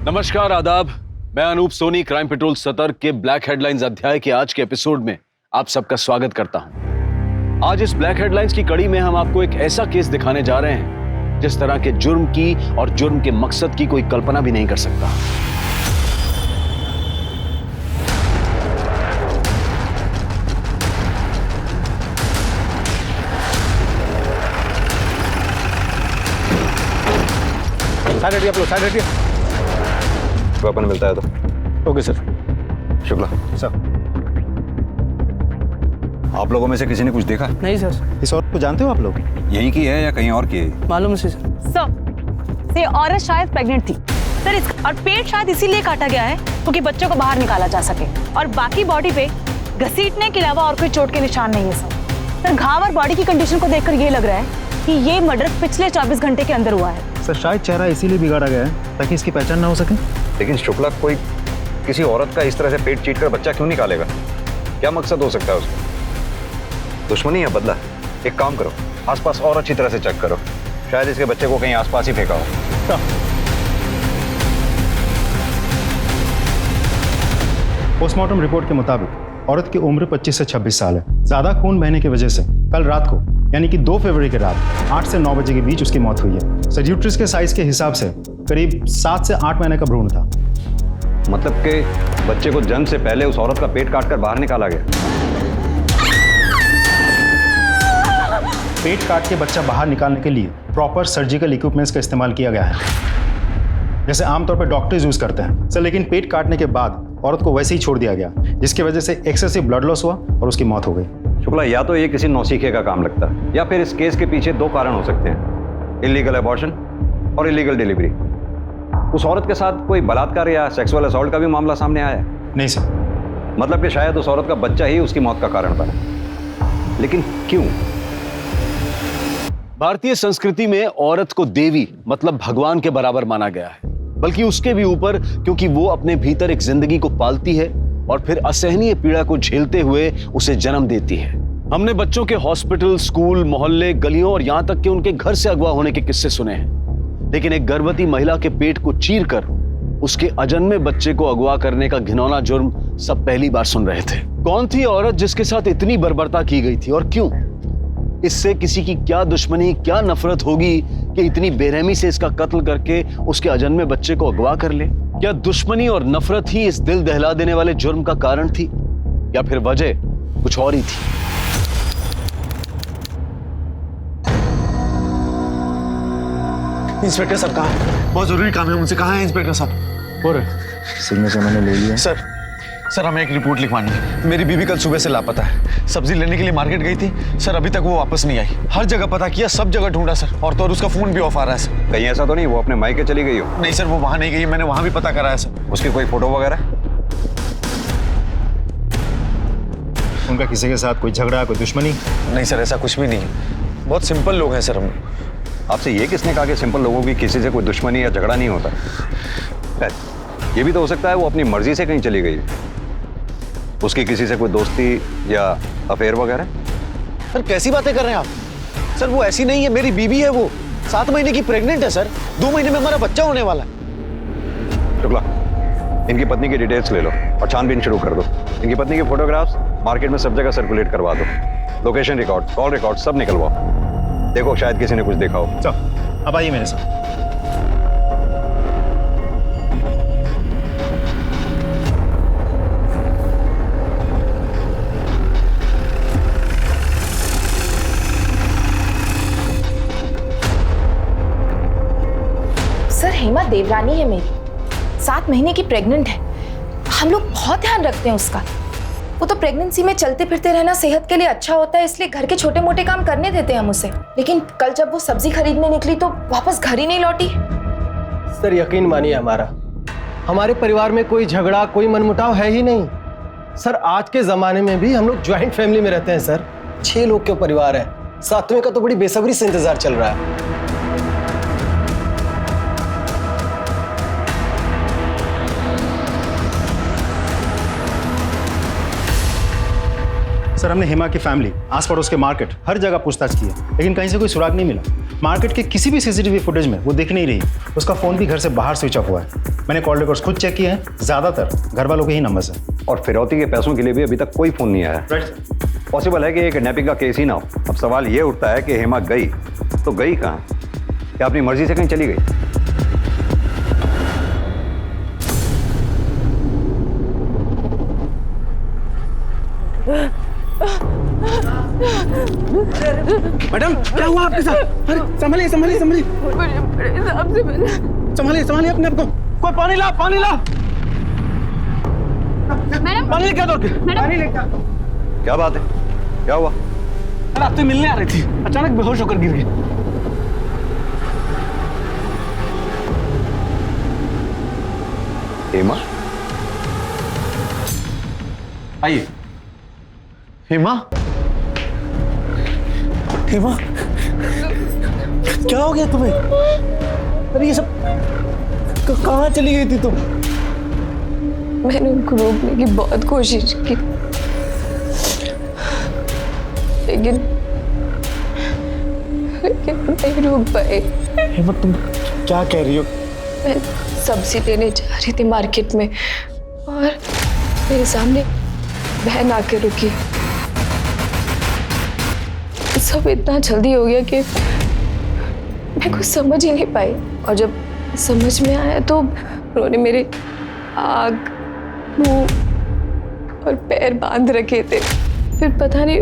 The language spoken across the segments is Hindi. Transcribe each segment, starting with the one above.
नमस्कार, आदाब। मैं अनूप सोनी क्राइम पेट्रोल सतर्क के ब्लैक हेडलाइंस अध्याय के आज के एपिसोड में आप सबका स्वागत करता हूं। आज इस ब्लैक हेडलाइंस की कड़ी में हम आपको एक ऐसा केस दिखाने जा रहे हैं जिस तरह के जुर्म की और जुर्म के मकसद की कोई कल्पना भी नहीं कर सकता। साइड हटिए आप लोग, साइड हटिए। वेपन मिलता है तो ओके सर। शुक्ला सर, आप लोगों में से किसी ने कुछ देखा? नहीं सर। इस औरत को जानते हो आप लोग? यहीं की है या कहीं और की है? मालूम नहीं सर। सर, ये औरत शायद प्रेग्नेंट थी सर, और पेट शायद इसीलिए काटा गया है क्योंकि बच्चों को बाहर निकाला जा सके, और बाकी बॉडी पे घसीटने के अलावा और कोई चोट के निशान नहीं है सर। घाव और बॉडी की कंडीशन को देखकर ये लग रहा है कि ये मर्डर पिछले 24 घंटे के अंदर हुआ है। सर, शायद चेहरा इसीलिए बिगाड़ा गया है ताकि इसकी पहचान ना हो सके। लेकिन शुक्ला, कोई किसी औरत का इस तरह से पेट चीट कर बच्चा क्यों निकालेगा? क्या मकसद हो सकता है उसका? दुश्मनी या बदला? एक काम करो, आसपास और अच्छी तरह से चेक करो, शायद इसके बच्चे को कहीं आसपास ही फेंका हो। पोस्टमार्टम रिपोर्ट के मुताबिक औरत की उम्र 25 से 26 साल है। ज्यादा खून बहने की वजह से कल रात को यानी कि 2 फरवरी की रात 8 से 9 बजे के बीच उसकी मौत हुई है। सर, यूट्रस के साइज के हिसाब से करीब 7 से 8 महीने का भ्रूण था। मतलब कि बच्चे को जन्म से पहले उस औरत का पेट काटकर बाहर निकाला गया। पेट काट के बच्चा बाहर निकालने के लिए प्रॉपर सर्जिकल इक्विपमेंट्स का इस्तेमाल किया गया है, जैसे आमतौर पर डॉक्टर्स यूज करते हैं सर। लेकिन पेट काटने के बाद औरत को वैसे ही छोड़ दिया गया, जिसकी वजह से एक्सेसिव ब्लड लॉस हुआ और उसकी मौत हो गई। शुक्ला, या तो ये किसी नौसीखे का काम लगता है या फिर इस केस के पीछे 2 कारण हो सकते हैं, इलीगल अबॉर्शन और इलीगल डिलीवरी। उस औरत के साथ कोई बलात्कार या सेक्सुअल असॉल्ट का भी मामला सामने आया है? नहीं सर। मतलब कि शायद उस औरत का बच्चा ही उसकी मौत का कारण बना। लेकिन क्यों? भारतीय संस्कृति में औरत को देवी मतलब भगवान के बराबर माना गया है, बल्कि उसके भी ऊपर, क्योंकि वो अपने भीतर एक जिंदगी को पालती है और फिर असहनीय पीड़ा को झेलते हुए उसे जन्म देती है। हमने बच्चों के हॉस्पिटल, स्कूल, मोहल्ले, गलियों और यहां तक कि उनके घर से अगवा होने के किस्से सुने हैं, लेकिन एक गर्भवती महिला के पेट को चीरकर उसके अजन्मे बच्चे को अगवा करने का घिनौना जुर्म सब पहली बार सुन रहे थे। कौन थी औरत जिसके साथ इतनी बर्बरता की गई थी और क्यों? इससे किसी की क्या दुश्मनी, क्या नफरत होगी कि इतनी बेरहमी से इसका कत्ल करके उसके अजन्मे बच्चे को अगवा कर ले? क्या दुश्मनी और नफरत ही इस दिल दहला देने वाले जुर्म का कारण थी, या फिर वजह कुछ और ही थी? इंस्पेक्टर साहब कहाँ? बहुत जरूरी काम है मुझसे। कहाँ है इंस्पेक्टर साहब? और सिग्नेचर मैंने ले लिया। सर हमें एक रिपोर्ट लिखवानी है। मेरी बीवी कल सुबह से लापता है। सब्जी लेने के लिए मार्केट गई थी सर, अभी तक वो वापस नहीं आई। हर जगह पता किया, सब जगह ढूंढा सर, और तो और उसका फोन भी ऑफ आ रहा है सर। कहीं ऐसा तो नहीं वो अपने मायके चली गई हो? नहीं सर, वो वहां नहीं गई, मैंने वहां भी पता करा है सर। उसकी कोई फोटो वगैरह? उनका किसी के साथ कोई झगड़ा, कोई दुश्मनी? नहीं सर, ऐसा कुछ भी नहीं है। बहुत सिंपल लोग हैं सर हम। आपसे ये किसने कहा कि सिंपल लोगों की किसी से कोई दुश्मनी या झगड़ा नहीं होता? ये भी तो हो सकता है वो अपनी मर्जी से कहीं चली गई, उसकी किसी से कोई दोस्ती या अफेयर वगैरह। सर कैसी बातें कर रहे हैं आप? सर वो ऐसी नहीं है, मेरी बीवी है, वो 7 महीने की प्रेग्नेंट है सर। 2 महीने में हमारा बच्चा होने वाला है। शुक्ला, इनकी पत्नी की डिटेल्स ले लो और छानबीन शुरू कर दो। इनकी पत्नी के फोटोग्राफ्स मार्केट में सब जगह सर्कुलेट करवा दो। लोकेशन रिकॉर्ड, कॉल रिकॉर्ड सब निकलवाओ। देखो शायद किसी ने कुछ देखा हो। चल, अब आइए मेरे साथ। सर, हेमा देवरानी है मेरी, 7 महीने की प्रेग्नेंट है। हम लोग बहुत ध्यान रखते हैं उसका। वो तो प्रेगनेंसी में चलते फिरते रहना सेहत के लिए अच्छा होता है, इसलिए घर के छोटे मोटे काम करने देते हैं हम उसे। लेकिन कल जब वो सब्जी खरीदने निकली तो वापस घर ही नहीं लौटी। सर यकीन मानिए हमारे परिवार में कोई झगड़ा, कोई मनमुटाव है ही नहीं। सर आज के जमाने में भी हम लोग ज्वाइंट फैमिली में रहते हैं सर। 6 लोग के परिवार है। 7वें का तो बड़ी बेसब्री से इंतजार चल रहा है। सर, हमने हेमा की फैमिली, आस पड़ोस के मार्केट, हर जगह पूछताछ की है, लेकिन कहीं से कोई सुराग नहीं मिला। मार्केट के किसी भी सीसीटीवी फुटेज में वो दिख नहीं रही। उसका फ़ोन भी घर से बाहर स्विच ऑफ हुआ है। मैंने कॉल रिकॉर्ड्स खुद चेक किए हैं, ज़्यादातर घर वालों के ही नंबर्स हैं। और फिरौती के पैसों के लिए भी अभी तक कोई फोन नहीं आया। पॉसिबल है कि ये किडनैपिंग का केस ही ना हो। अब सवाल ये उठता है कि हेमा गई तो गई कहाँ? क्या अपनी मर्जी से कहीं चली गई? मैडम क्या हुआ आपके साथ? अरे संभलिए संभलिए संभलिए संभलिए संभलिए अपने आप को। कोई पानी ला, पानी ला। मैडम पानी लेकर दो। पानी लेकर। क्या बात है? क्या हुआ? अरे आपसे मिलने आ रही थी, अचानक बेहोश होकर गिर गई। हेमा? आइए। हेमा? हेमा क्या हो गया तुम्हें? अरे ये सब कहाँ चली गई थी तुम? मैंने उनको रोकने की बहुत कोशिश की, लेकिन नहीं रोक पाए। हेमा तुम क्या कह रही हो? मैं सब्जी लेने जा रही थी मार्केट में और मेरे सामने बहन आके रुकी। सब इतना जल्दी हो गया कि मैं कुछ समझ ही नहीं पाई, और जब समझ में आया तो उन्होंने मेरे आँख, मुंह और पैर बांध रखे थे। फिर पता नहीं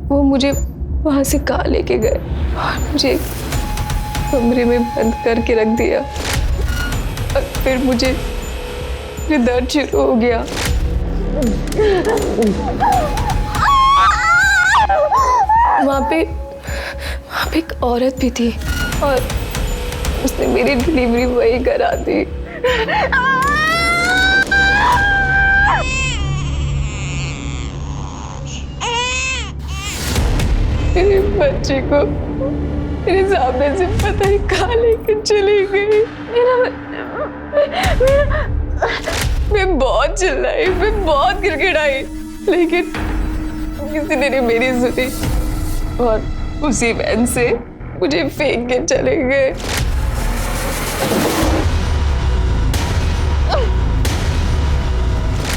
वो मुझे वहां से कहाँ लेके गए और मुझे कमरे में बंद करके रख दिया। और फिर मुझे दर्द शुरू हो गया। वहाँ पे एक औरत भी थी और उसने मेरी डिलीवरी वही करा दी। मेरे बच्चे को मेरे सामने से पता नहीं कहाँ लेकर चली गई। मैं बहुत चिल्लाई, मैं बहुत गिड़गिड़ाई, लेकिन किसी ने नहीं मेरी सुनी और उसी वैन से मुझे फेंक के चले गए।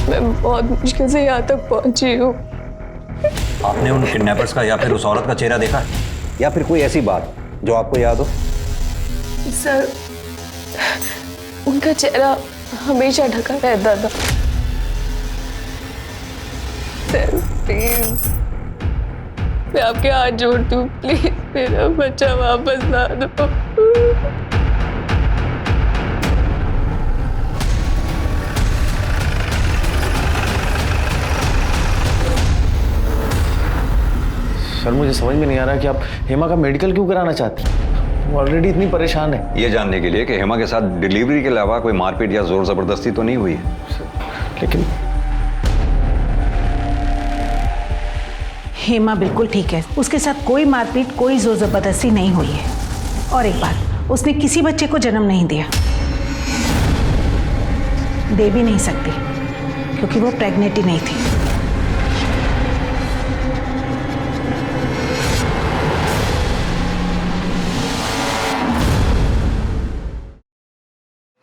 मैं बहुत मुश्किल से यहाँ तक पहुंची हूँ। आपने उन किडनैपर्स का या फिर उस औरत का चेहरा देखा है? या फिर कोई ऐसी बात जो आपको याद हो? सर, उनका चेहरा हमेशा ढका रहता था। सर प्लीज, मैं आपके हाथ जोड़ती हूँ, प्लीज मेरा बच्चा वापस ला दो। सर मुझे समझ में नहीं आ रहा कि आप हेमा का मेडिकल क्यों कराना चाहते हैं? वो ऑलरेडी इतनी परेशान है। ये जानने के लिए कि हेमा के साथ डिलीवरी के अलावा कोई मारपीट या जोर जबरदस्ती तो नहीं हुई है। लेकिन हेमा बिल्कुल ठीक है, उसके साथ कोई मारपीट, कोई जोर जबरदस्ती नहीं हुई है। और एक बात, उसने किसी बच्चे को जन्म नहीं दिया, दे भी नहीं सकती क्योंकि वो प्रेग्नेंट ही नहीं थी।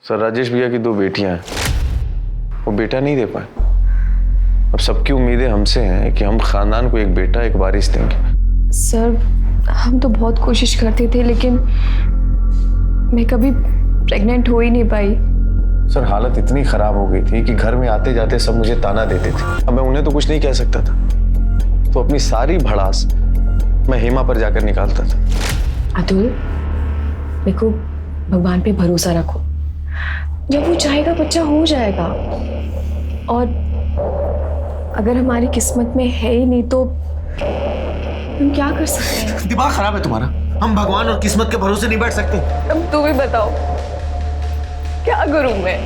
सर राजेश भैया की 2 बेटियां हैं, वो बेटा नहीं दे पाए। अब सबकी उम्मीदें हमसे हैं कि हम खानदान को एक बेटा, एक वारिस देंगे। सर, हम तो बहुत कोशिश करते थे, लेकिन मैं कभी प्रेग्नेंट हो ही नहीं पाई। सर हालत इतनी खराब हो गई थी कि घर में आते जाते सब मुझे ताना देते थे। अब मैं उन्हें तो कुछ नहीं कह सकता था, तो अपनी सारी भड़ास मैं हेमा पर जाकर निकालता था। अतुल, देखो, भगवान पे भरोसा रखो, जब वो चाहेगा बच्चा हो जाएगा। और अगर हमारी किस्मत में है ही नहीं तो हम क्या कर सकते हैं? दिमाग खराब है तुम्हारा। हम भगवान और किस्मत के भरोसे नहीं बैठ सकते। अब तुम ही बताओ, क्या करूं मैं?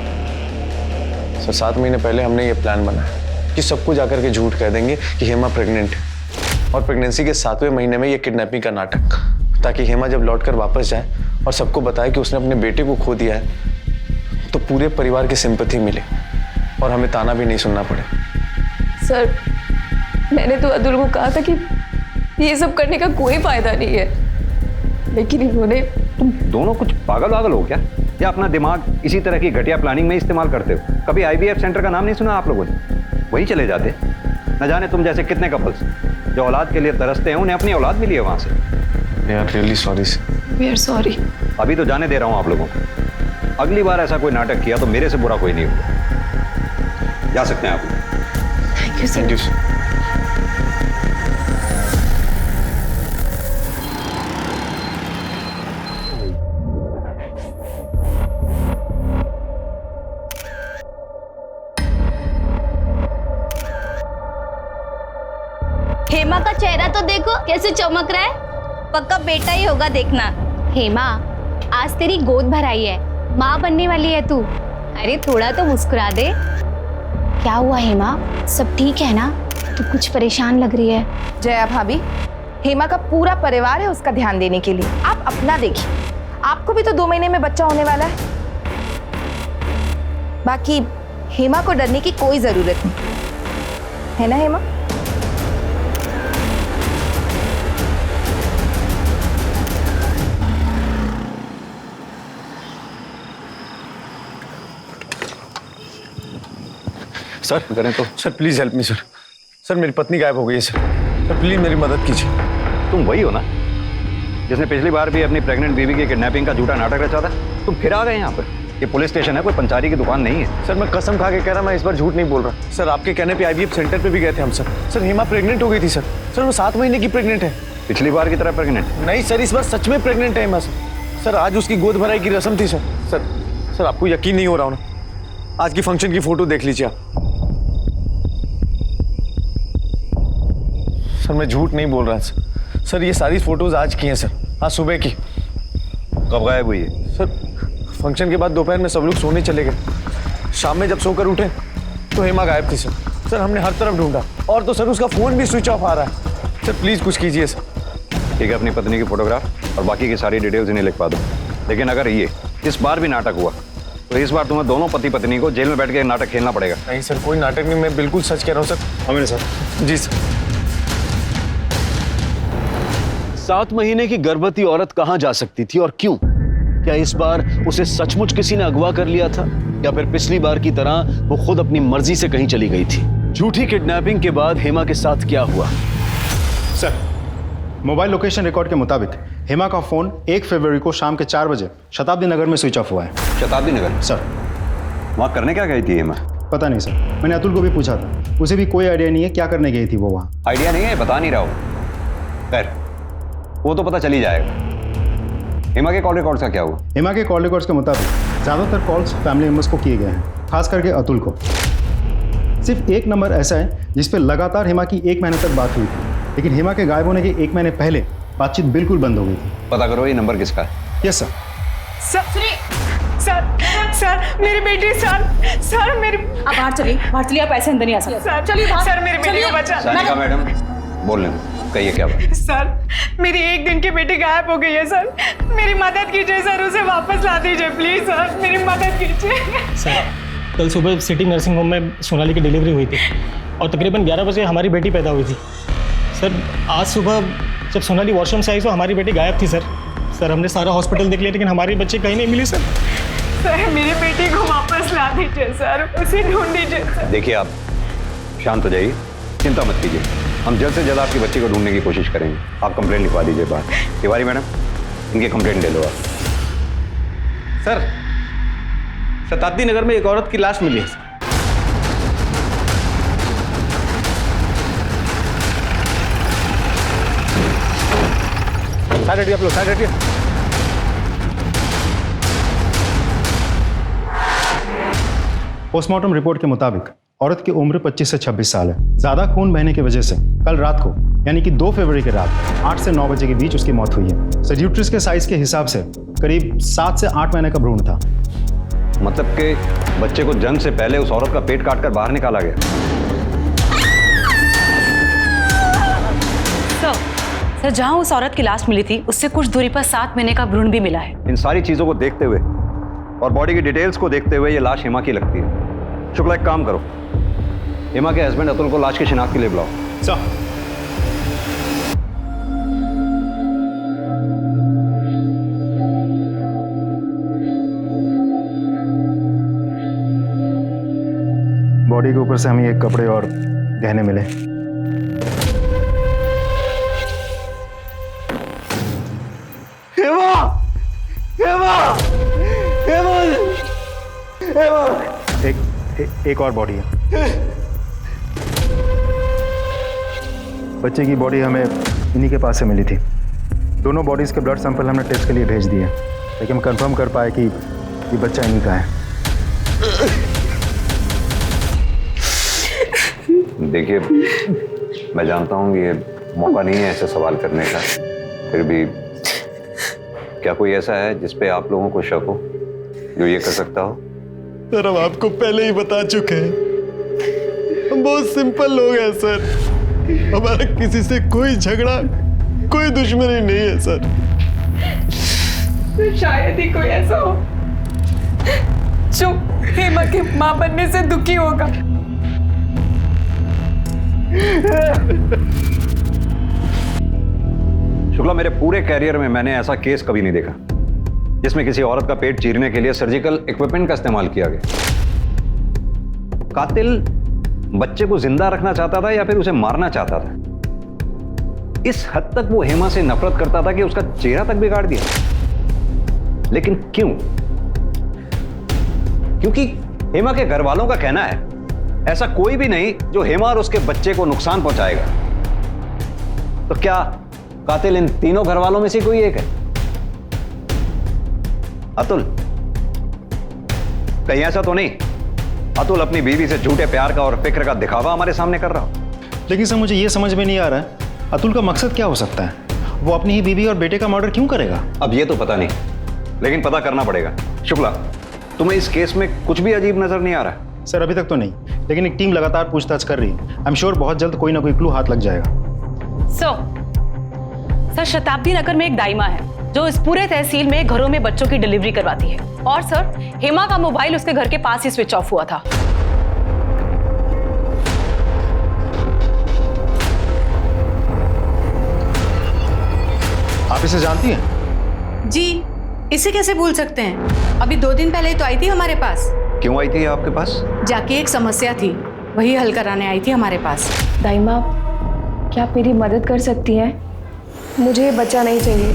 सर 7 महीने पहले हमने ये प्लान बनाया कि सबको जाकर के झूठ कह देंगे कि हेमा प्रेग्नेंट है, और प्रेगनेंसी के 7वें महीने में ये किडनैपिंग का नाटक, ताकि हेमा जब लौटकर वापस जाए और सबको बताए कि उसने अपने बेटे को खो दिया है, तो पूरे परिवार की सिंपैथी मिले और हमें ताना भी नहीं सुनना पड़े। सर, मैंने तो अतुल को कहा था कि ये सब करने का कोई फायदा नहीं है, लेकिन इन्होंने तुम दोनों कुछ पागल वागल हो क्या, या अपना दिमाग इसी तरह की घटिया प्लानिंग में इस्तेमाल करते हो? कभी IVF सेंटर का नाम नहीं सुना आप लोगों ने? वहीं चले जाते। न जाने तुम जैसे कितने कपल्स जो औलाद के लिए तरसते हैं, उन्हें अपनी औलाद मिली है वहां से। यार really sorry sir. We are sorry. अभी तो जाने दे रहा हूं आप लोगों को, अगली बार ऐसा कोई नाटक किया तो मेरे से बुरा कोई नहीं होगा। जा सकते हैं आप लोग। Thank you sir. Thank you sir. Hema का चेहरा तो देखो कैसे चमक रहा है, पक्का बेटा ही होगा देखना। हेमा, आज तेरी गोद भराई है, माँ बनने वाली है तू। अरे थोड़ा तो मुस्कुरा दे। क्या हुआ हेमा, सब ठीक है ना? तू कुछ परेशान लग रही है। जया भाभी, हेमा का पूरा परिवार है उसका ध्यान देने के लिए, आप अपना देखिए। आपको भी तो 2 महीने में बच्चा होने वाला है। बाकी हेमा को डरने की कोई जरूरत नहीं है ना हेमा? सर करें तो sir please help me sir. Sir मेरी पत्नी गायब हो गई है सर। सर प्लीज मेरी मदद कीजिए। तुम वही हो ना जिसने पिछली बार भी अपनी प्रेग्नेंट बीवी की किडनैपिंग का झूठा नाटक रचा था? तुम फिर आ गए यहाँ पर। ये पुलिस स्टेशन है, कोई पंचारी की दुकान नहीं है। सर मैं कसम खा के कह रहा, मैं इस बार झूठ नहीं बोल रहा। सर आपके कहने पे IVF सेंटर पे भी गए थे हम सर। सर हेमा प्रेग्नेंट हो गई थी सर। सर वो 7 महीने की प्रेग्नेंट है। पिछली बार की तरह प्रेग्नेंट? नहीं सर, इस बार सच में प्रेग्नेंट है हेमा सर। सर आज उसकी गोद भराई की रस्म थी सर। सर आपको यकीन नहीं हो रहा ना, आज की फंक्शन की फोटो देख लीजिए आप। सर मैं झूठ नहीं बोल रहा सर। सर ये सारी फोटोज आज की हैं सर, आज सुबह की। कब गायब हुई है? सर फंक्शन के बाद दोपहर में सब लोग सोने चले गए। शाम में जब सोकर उठे तो हेमा गायब थी सर। सर हमने हर तरफ ढूंढा, और तो सर उसका फोन भी स्विच ऑफ आ रहा है। सर प्लीज कुछ कीजिए सर। ठीक है, अपनी पत्नी की फोटोग्राफ और बाकी की सारी डिटेल्स इन्हें लिखवा दो। लेकिन अगर ये इस बार भी नाटक हुआ तो इस बार तुम्हें दोनों पति पत्नी को जेल में बैठ के नाटक खेलना पड़ेगा। नहीं सर, कोई नाटक नहीं, मैं बिल्कुल सच कह रहा हूँ सर। मेरे साथ जी सर। 7 महीने की गर्भवती औरत कहां जा सकती थी और क्यों? क्या इस बार उसे सचमुच किसी ने अगवा कर लिया था, या फिर पिछली बार की तरह वो खुद अपनी मर्जी से कहीं चली गई थी? झूठी किडनैपिंग के बाद हेमा के साथ क्या हुआ? सर, मोबाइल लोकेशन रिकॉर्ड के मुताबिक हेमा का फोन 1 फरवरी को शाम के 4 बजे शताब्दी नगर में स्विच ऑफ हुआ है। शताब्दी नगर? सर वहाँ करने क्या गई थी हेमा? पता नहीं सर, मैंने अतुल को भी पूछा था, उसे भी कोई आइडिया नहीं है क्या करने गई थी वो वहाँ। आइडिया नहीं है, बता नहीं रहा हूँ। खैर वो तो पता चली जाएगा। हेमा के कॉल रिकॉर्ड्स का क्या हुआ? हेमा के कॉल रिकॉर्ड्स के मुताबिक ज़्यादातर कॉल्स फैमिली मेम्बर्स को किए गए हैं, खास करके अतुल को। सिर्फ एक नंबर ऐसा है जिस पर लगातार हेमा की 1 महीने तक बात हुई थी, लेकिन हेमा के गायब होने के 1 महीने पहले बातचीत बिल्कुल बंद हो गई थी। पता करो ये नंबर किसका है। Yes sir. सर मेरी बेटी, सर मेरी। आप बाहर चलिए, आप ऐसे अंदर नहीं आ सकते। चलिए सर, मेरी बेटी को बचा। सानिका मैडम बोलने दो, कहिए क्या बात? सर मेरी 1 दिन की बेटी गायब हो गई है सर, मेरी मदद कीजिए सर, उसे वापस ला दीजिए प्लीज सर, मेरी मदद कीजिए। सर कल सुबह सिटी नर्सिंग होम में सोनाली की डिलीवरी हुई थी और तकरीबन 11 बजे हमारी बेटी पैदा हुई थी। सर आज सुबह जब सोनाली वॉशरूम से आई तो हमारी बेटी गायब थी सर हमने सारा हॉस्पिटल देख लिया लेकिन हमारी बच्ची कहीं नहीं मिली सर। मेरी बेटी को वापस ला दीजिए सर, उसे ढूंढ दीजिए सर। देखिए आप शांत हो जाइए, चिंता मत कीजिए, हम जल्द से जल्द आपकी बच्ची को ढूंढने की कोशिश करेंगे। आप कंप्लेंट लिखवा दीजिए बाहर। तिवारी मैडम इनकी कंप्लेंट ले लो आप। सर शताब्दी नगर में एक औरत की लाश मिली है सर। साइड हटिए आप लोग, साइड हटिए। पोस्टमार्टम रिपोर्ट के मुताबिक औरत की उम्र 25 से 26 साल है। ज्यादा खून बहने की वजह से कल रात को यानी कि 2 फरवरी की रात 8 से 9 बजे के बीच उसकी मौत हुई है। सर यूट्रस के साइज के हिसाब से करीब 7 से 8 महीने का भ्रूण था। मतलब कि बच्चे को जन्म से पहले उस औरत का पेट काटकर बाहर निकाला गया। सर जहां उस औरत की लाश मिली थी उससे कुछ दूरी पर 7 महीने का भ्रूण भी मिला है। इन सारी चीजों को देखते हुए और बॉडी की डिटेल्स को देखते हुए ये लाश हेमा की लगती है। शुक्ला एक काम करो, हेमा के हस्बैंड अतुल को लाश की शिनाख्त के लिए बुलाओ। सर बॉडी के ऊपर से हमें एक कपड़े और गहने मिले। हेमा! हेमा! हेमा! हेमा! एक और बॉडी है। बच्चे की बॉडी हमें इन्हीं के पास से मिली थी। दोनों बॉडीज के ब्लड सैंपल हमने टेस्ट के लिए भेज दिए, लेकिन हम कंफर्म कर पाए कि ये बच्चा इन्हीं का है। देखिए, मैं जानता हूँ कि ये मौका नहीं है ऐसे सवाल करने का, फिर भी क्या कोई ऐसा है जिस पे आप लोगों को शक हो, जो ये कर सकता हो? सर, हम आपको पहले ही बता चुके हैं, हम बहुत सिंपल लोग हैं सर। हमारा किसी से कोई झगड़ा, कोई दुश्मनी नहीं है सर। शायद ही कोई ऐसा हो जो हेमा के मां बनने से दुखी होगा। शुक्ला, मेरे पूरे कैरियर में मैंने ऐसा केस कभी नहीं देखा जिसमें किसी औरत का पेट चीरने के लिए सर्जिकल इक्विपमेंट का इस्तेमाल किया गया। कातिल बच्चे को जिंदा रखना चाहता था या फिर उसे मारना चाहता था? इस हद तक वो हेमा से नफरत करता था कि उसका चेहरा तक बिगाड़ दिया। लेकिन क्यों? क्योंकि हेमा के घर वालों का कहना है ऐसा कोई भी नहीं जो हेमा और उसके बच्चे को नुकसान पहुंचाएगा। तो क्या कातिल इन तीनों घर वालों में से कोई एक है? अतुल, कहीं ऐसा तो नहीं अतुल अपनी बीवी से झूठे प्यार का और फिक्र का दिखावा हमारे सामने कर रहा हो? लेकिन सर, मुझे ये समझ में नहीं आ रहा है अतुल का मकसद क्या हो सकता है। वो अपनी ही बीवी और बेटे का मर्डर क्यों करेगा? अब ये तो पता नहीं, लेकिन पता करना पड़ेगा। शुक्ला, तुम्हें इस केस में कुछ भी अजीब नजर नहीं आ रहा? सर, अभी तक तो नहीं, लेकिन एक टीम लगातार पूछताछ कर रही है। आई एम श्योर बहुत जल्द कोई ना कोई क्लू हाथ लग जाएगा। सर, शताब्दी नगर में एक दाइमा है जो इस पूरे तहसील में घरों में बच्चों की डिलीवरी करवाती है। और सर, हेमा का मोबाइल उसके घर के पास ही स्विच ऑफ हुआ था। आप इसे जानती हैं? जी, इसे कैसे भूल सकते हैं? अभी 2 दिन पहले तो आई थी हमारे पास। क्यों आई थी आपके पास? जाके एक समस्या थी, वही हल कराने आई थी हमारे पास। दाइमा, क्या आप मेरी मदद कर सकती हैं? मुझे ये बच्चा नहीं चाहिए,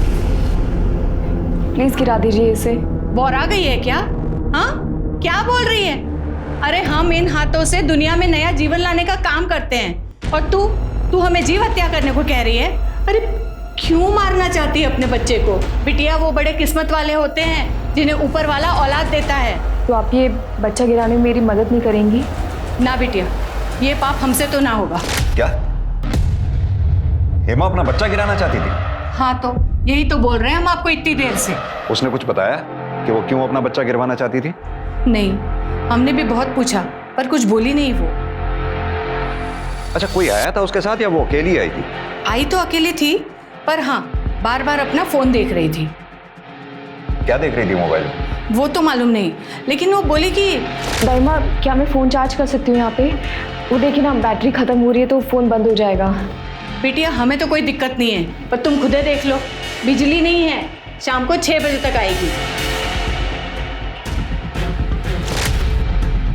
प्लीज गिरा दीजिए इसे। बोरा गई है क्या? हाँ, क्या बोल रही है? अरे हम इन हाथों से दुनिया में नया जीवन लाने का काम करते हैं, और तू हमें जीव हत्या करने को कह रही है? अरे क्यों मारना चाहती है अपने बच्चे को? बिटिया, वो बड़े किस्मत वाले होते हैं जिन्हें ऊपर वाला औलाद देता है। तो आप ये बच्चा गिराने में मेरी मदद नहीं करेंगी? ना बिटिया, ये पाप हमसे तो ना होगा। क्या हेमा अपना बच्चा गिराना चाहती थी? हाँ, तो यही तो बोल रहे हैं हम आपको इतनी देर से। उसने कुछ बताया कि वो क्यों अपना बच्चा गिरवाना चाहती थी? नहीं, हमने भी बहुत पूछा पर कुछ बोली नहीं वो। अच्छा, कोई आया था उसके साथ या वो अकेली आई थी? आई तो अकेली थी, पर हाँ, बार बार अपना फोन देख रही थी। क्या देख रही थी मोबाइल में? वो तो मालूम नहीं, लेकिन वो बोली कि दाइमा, क्या मैं फ़ोन चार्ज कर सकती हूँ यहाँ पे? वो देखिए ना, बैटरी ख़त्म हो रही है तो फ़ोन बंद हो जाएगा। बेटिया, हमें तो कोई दिक्कत नहीं है, पर तुम खुदे देख लो, बिजली नहीं है, शाम को 6 बजे तक आएगी।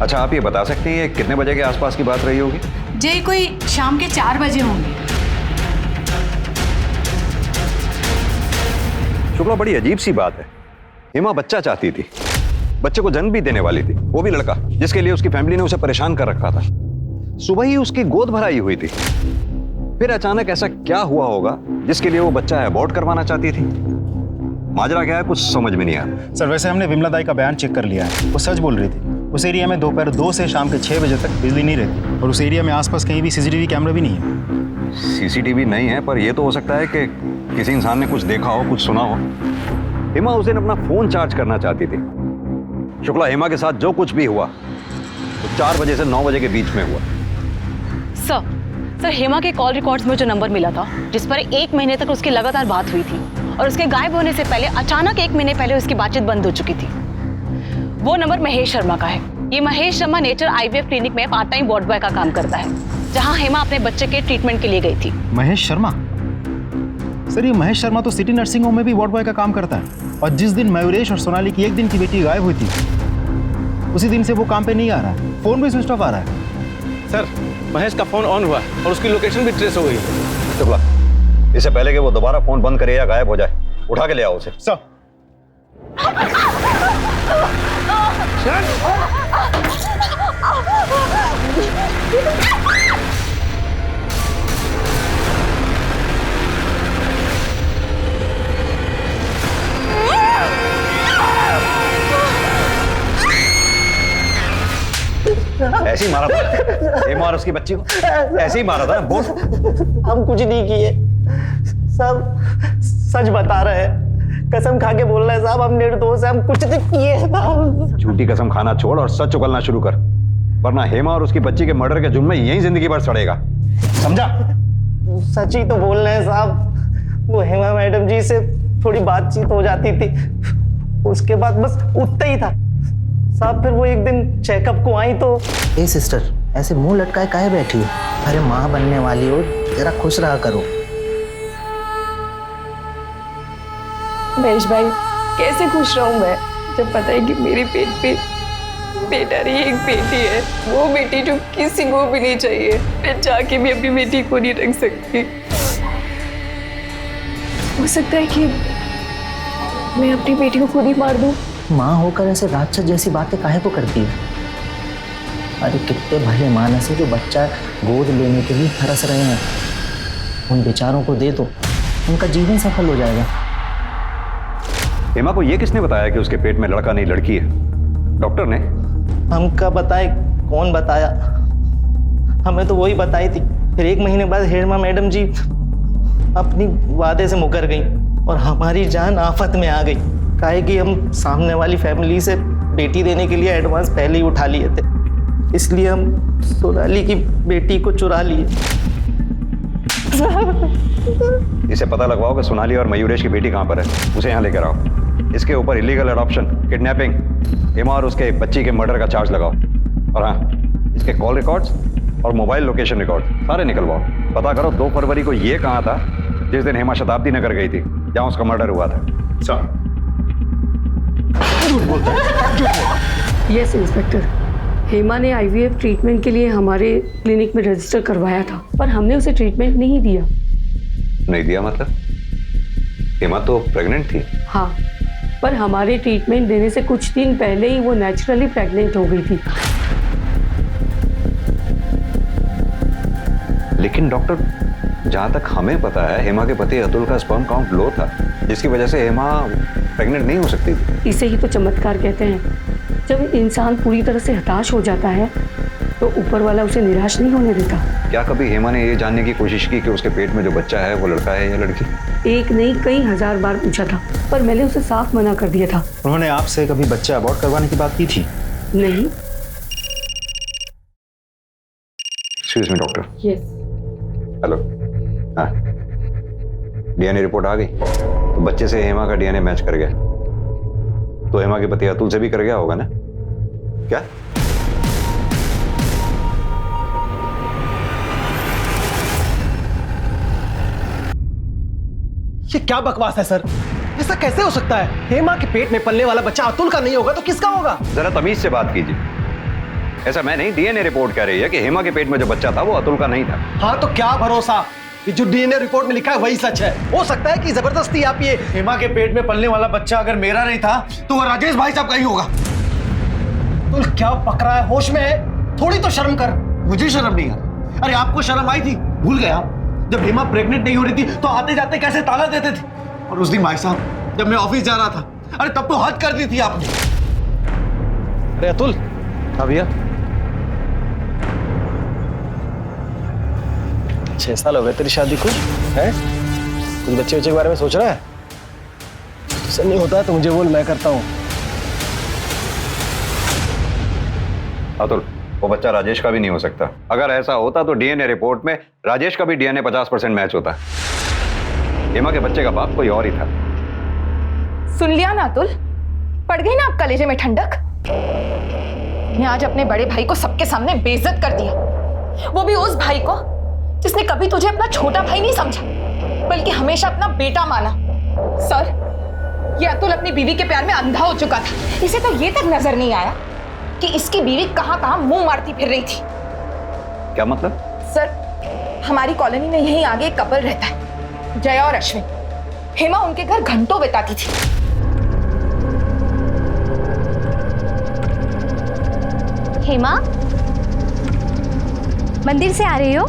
अच्छा, आप ये बता सकती हैं कितने बजे के आसपास की बात रही होगी? जी, कोई शाम के 4 बजे होंगे। शुक्ला, बड़ी अजीब सी बात है। हेमा बच्चा चाहती थी, बच्चे को जन्म भी देने वाली थी, वो भी लड़का जिसके लिए उसकी फैमिली ने उसे परेशान कर रखा था। सुबह ही उसकी गोद भराई हुई थी, फिर अचानक ऐसा क्या हुआ होगा जिसके लिए वो बच्चा अबॉर्ट करवाना चाहती थी? माजरा क्या है, कुछ समझ में नहीं आ रहा। सर, वैसे हमने विमला दाई का बयान चेक कर लिया है, वो सच बोल रही थी। उस एरिया में दोपहर 2 से शाम के 6 बजे तक बिजली नहीं रहती, और उस एरिया में आसपास कहीं भी सीसीटीवी कैमरा भी नहीं है। सीसीटीवी नहीं है, पर यह तो हो सकता है कि किसी इंसान ने कुछ देखा हो, कुछ सुना हो। हेमा उस दिन अपना फोन चार्ज करना चाहती थी। शुक्ला, हेमा के साथ जो कुछ भी हुआ तो 4 बजे से 9 बजे के बीच में हुआ। सर, हेमा के कॉल रिकॉर्ड्स में जो नंबर मिला था, जिस पर 1 महीने तक उसकी लगातार बात हुई थी, और उसके गायब होने से पहले अचानक 1 महीने पहले उसकी बातचीत बंद हो चुकी थी, वो नंबर महेश शर्मा का है। ये Mahesh Sharma nature IVF clinic में पार्ट टाइम वार्ड बॉय का काम करता है, जहां हेमा अपने बच्चे के ट्रीटमेंट के लिए गई थी। महेश शर्मा? सर, ये महेश शर्मा तो सिटी नर्सिंग होम में भी वार्ड बॉय का काम करता है, और जिस दिन मयूरेश और सोनाली की 1 दिन की बेटी गायब हुई थी, उसी दिन से वो काम पे नहीं आ रहा है, फोन भी स्विच ऑफ आ रहा है। सर महेश का फोन ऑन हुआ और उसकी लोकेशन भी ट्रेस हो गई। शुक्ला, इससे पहले कि वो दोबारा फोन बंद करे या गायब हो जाए, उठा के ले आओ उसे। सर ऐसे ही मारा था हेमा और उसकी बच्ची को, ऐसे ही मारा था ना, बोल। हम कुछ नहीं किए, सब सच बता रहे हैं, कसम खा के बोल रहे हैं साहब, हम निर्दोष हैं, हम कुछ नहीं किए। झूठी कसम खाना छोड़ और सच उगलना शुरू कर, वरना हेमा और उसकी बच्ची के मर्डर के जुर्म में यही जिंदगी भर सड़ेगा, समझा? सच ही तो बोल रहे हैं साहब, वो हेमा मैडम जी से थोड़ी बातचीत हो जाती थी, उसके बाद बस उतना ही था साहब। फिर वो एक दिन चेकअप को आई तो ए सिस्टर, ऐसे मुंह लटकाए काहे बैठी हो? अरे माँ बनने वाली हो, जरा खुश रहा करो। महेश भाई, कैसे खुश रहूं मैं जब पता है कि मेरे पेट पे बेटा नहीं एक बेटी है, वो बेटी जो किसी को भी नहीं चाहिए। मैं जाके भी अपनी बेटी को नहीं रख सकती। हो सकता है कि मैं अपनी बेटी को खुद ही मार दूं। माँ होकर ऐसे राक्षस जैसी बातें काहे को करती है? अरे कितने भले मानस है जो बच्चा गोद लेने के लिए तरस रहे हैं, उन बेचारों को दे दो, उनका जीवन सफल हो जाएगा। हेमा को ये किसने बताया कि उसके पेट में लड़का नहीं लड़की है? डॉक्टर ने? हमका बताए, कौन बताया? हमें तो वही बताई थी। फिर 1 महीने बाद हेमा मैडम जी अपनी वादे से मुकर गई और हमारी जान आफत में आ गई। काहे कि हम सामने वाली फैमिली से बेटी देने के लिए एडवांस पहले ही उठा लिए थे, इसलिए हम सोनाली की बेटी को चुरा लिए। इसे पता लगवाओ कि सोनाली और मयूरेश की बेटी कहाँ पर है, उसे यहाँ लेकर आओ। इसके ऊपर इलीगल अडॉप्शन, किडनैपिंग, हेमा और उसके बच्ची के मर्डर का चार्ज लगाओ। और हाँ, इसके कॉल रिकॉर्ड्स और मोबाइल लोकेशन रिकॉर्ड सारे निकलवाओ। पता करो 2 फरवरी को ये कहाँ था जिस दिन हेमा शताब्दी नगर गई थी, जहाँ उसका मर्डर हुआ था। सर यस इंस्पेक्टर, हेमा ने आईवीएफ ट्रीटमेंट के लिए हमारे क्लिनिक में रजिस्टर करवाया था, पर हमने उसे ट्रीटमेंट नहीं दिया। नहीं दिया मतलब? हेमा तो प्रेग्नेंट थी। हाँ, पर हमारे ट्रीटमेंट देने से कुछ दिन पहले ही वो नेचुरली प्रेग्नेंट हो गई थी। लेकिन डॉक्टर, जहां तक हमें पता है हेमा के पति अतुल का स्पर्म काउंट लो था, जिसकी वजह से हेमा प्रेग्नेंट नहीं हो सकती थी। इसे ही तो चमत्कार कहते हैं। जब इंसान पूरी तरह से हताश हो जाता है तो ऊपर वाला उसे निराश नहीं होने देता। क्या कभी हेमा ने ये जानने की कोशिश की कि उसके पेट में जो बच्चा है वो लड़का है या लड़की? एक नहीं कई हजार बार पूछा था, पर मैंने उसे साफ मना कर दिया था। उन्होंने आपसे कभी बच्चा अबॉर्ट करवाने की बात की थी? नहीं। Excuse me doctor. Yes. Hello. हाँ, डीएनए रिपोर्ट आ गई तो बच्चे से हेमा का डीएनए मैच कर गया, तो हेमा के पति अतुल से भी कर गया होगा ना? क्या? ये क्या बकवास है सर? ऐसा कैसे हो सकता है? हेमा के पेट में पलने वाला बच्चा अतुल का नहीं होगा तो किसका होगा? जरा तमीज से बात कीजिए। ऐसा मैं नहीं, डीएनए रिपोर्ट कह रही है कि हेमा के पेट में जो बच्चा था वो अतुल का नहीं था। हाँ, तो क्या भरोसा कि जो डीएनए रिपोर्ट में लिखा है वही सच है? हो सकता है कि जबरदस्ती आप ये हेमा के पेट में पलने वाला बच्चा अगर मेरा नहीं था तो वो राजेश भाई साहब का ही होगा। अतुल क्या पक रहा है? होश में है? थोड़ी तो शर्म कर। मुझे शर्म नहीं आ रही। अरे आपको शर्म आई थी? भूल गया जब हेमा प्रेग्नेंट नहीं हो रही थी तो आते जाते कैसे ताला देते थे। और उस दिन भाई साहब जब मैं ऑफिस जा रहा था, अरे तब तो हद कर दी थी आपने। अरे अतुल। हाँ भैया। 6 साल हो गए तेरी शादी को, है? कुछ बच्चे के बारे में सोच रहा है? तुझसे नहीं होता तो मुझे बोल, मैं करता हूँ। अतुल, वो बच्चा राजेश का भी नहीं हो सकता। अगर ऐसा होता तो डीएनए रिपोर्ट में राजेश का भी डीएनए 50% मैच होता। हेमा के बच्चे का बाप कोई और ही था। सुन लिया ना अतुल? पड़ गई ना आप कलेजे में ठंडक? मैं आज अपने बड़े भाई को सबके सामने बेइज्जत कर दिया, वो भी उस भाई को जिसने कभी तुझे अपना छोटा भाई नहीं समझा बल्कि हमेशा अपना बेटा माना। सर, ये अतुल अपनी बीवी के प्यार में अंधा हो चुका था। इसे तो ये तक नजर नहीं आया कि इसकी बीवी कहां कहां मुंह मारती फिर रही थी। क्या मतलब? सर, हमारी कॉलोनी में यहीं आगे एक कपल रहता है, जया और अश्विन। हेमा उनके घर घंटों बिताती थी। हेमा, मंदिर से आ रही हो?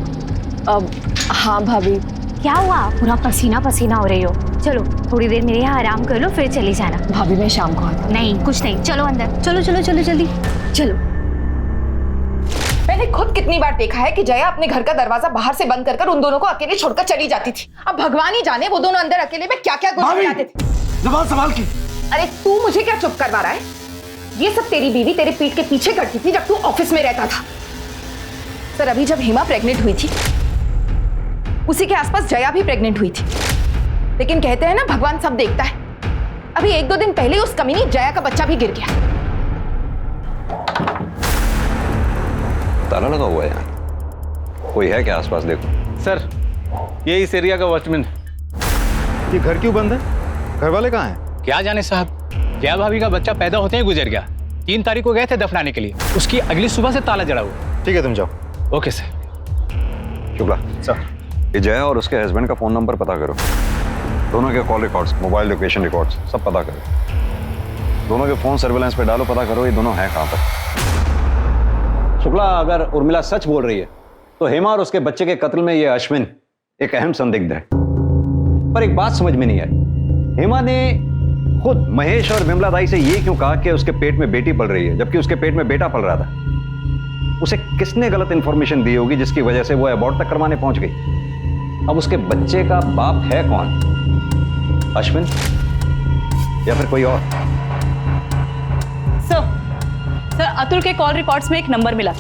हाँ भाभी। क्या हुआ? पूरा पसीना पसीना हो रही हो। चलो थोड़ी देर मेरे यहाँ आराम कर लो, फिर चली जाना। भाभी मैं शाम को आता हूँ। नहीं, कुछ नहीं, चलो अंदर, चलो चलो चलो जल्दी चलो। मैंने खुद कितनी बार देखा है कि जया अपने घर का दरवाजा बाहर से बंद कर उन दोनों को अकेले छोड़कर चली जाती थी। अब भगवान ही जाने वो दोनों अंदर अकेले में क्या क्या गुजराते थे। जबान संभाल के। अरे तू मुझे क्या चुप करवा रहा है? ये सब तेरी बीवी तेरे पीठ के पीछे करती थी जब तू ऑफिस में रहता था। सर, अभी जब हेमा प्रेग्नेंट हुई थी, उसी के आसपास जया भी प्रेग्नेंट हुई थी। लेकिन कहते हैं ना, भगवान सब देखता है। अभी 1-2 दिन पहले उस कमीनी जया का बच्चा भी गिर गया। ताला लगा हुआ है यहाँ, कोई है क्या आसपास? देखो सर, ये इस एरिया का वॉचमैन है। ये घर क्यों बंद है? घर वाले कहाँ हैं? क्या जाने साहब, जया भाभी का बच्चा पैदा होते ही गुजर गया। 3 तारीख को गए थे दफनाने के लिए, उसकी अगली सुबह से ताला जड़ा हुआ। ठीक है, तुम जाओ। Okay sir. शुक्ला सर, ये जया और उसके हस्बैंड का फोन नंबर पता करो। दोनों के call records, mobile location records सब पता करो। दोनों के फोन सर्विलेंस पे डालो, पता करो ये दोनों हैं कहाँ पर। शुक्ला, अगर उर्मिला सच बोल रही है तो हेमा और उसके बच्चे के कत्ल में ये अश्विन एक अहम संदिग्ध है। पर एक बात समझ में नहीं आई, हेमा ने खुद महेश और विमला दाई से ये क्यों कहा कि उसके पेट में बेटी पल रही है, जबकि उसके पेट में बेटा पल रहा था? उसे किसने गलत इंफॉर्मेशन दी होगी जिसकी वजह से वो अबॉर्ट तक करवाने पहुंच गई? अब उसके बच्चे का बाप है कौन? अश्विन या फिर कोई और? सर, अतुल के कॉल रिकॉर्ड्स में एक नंबर मिला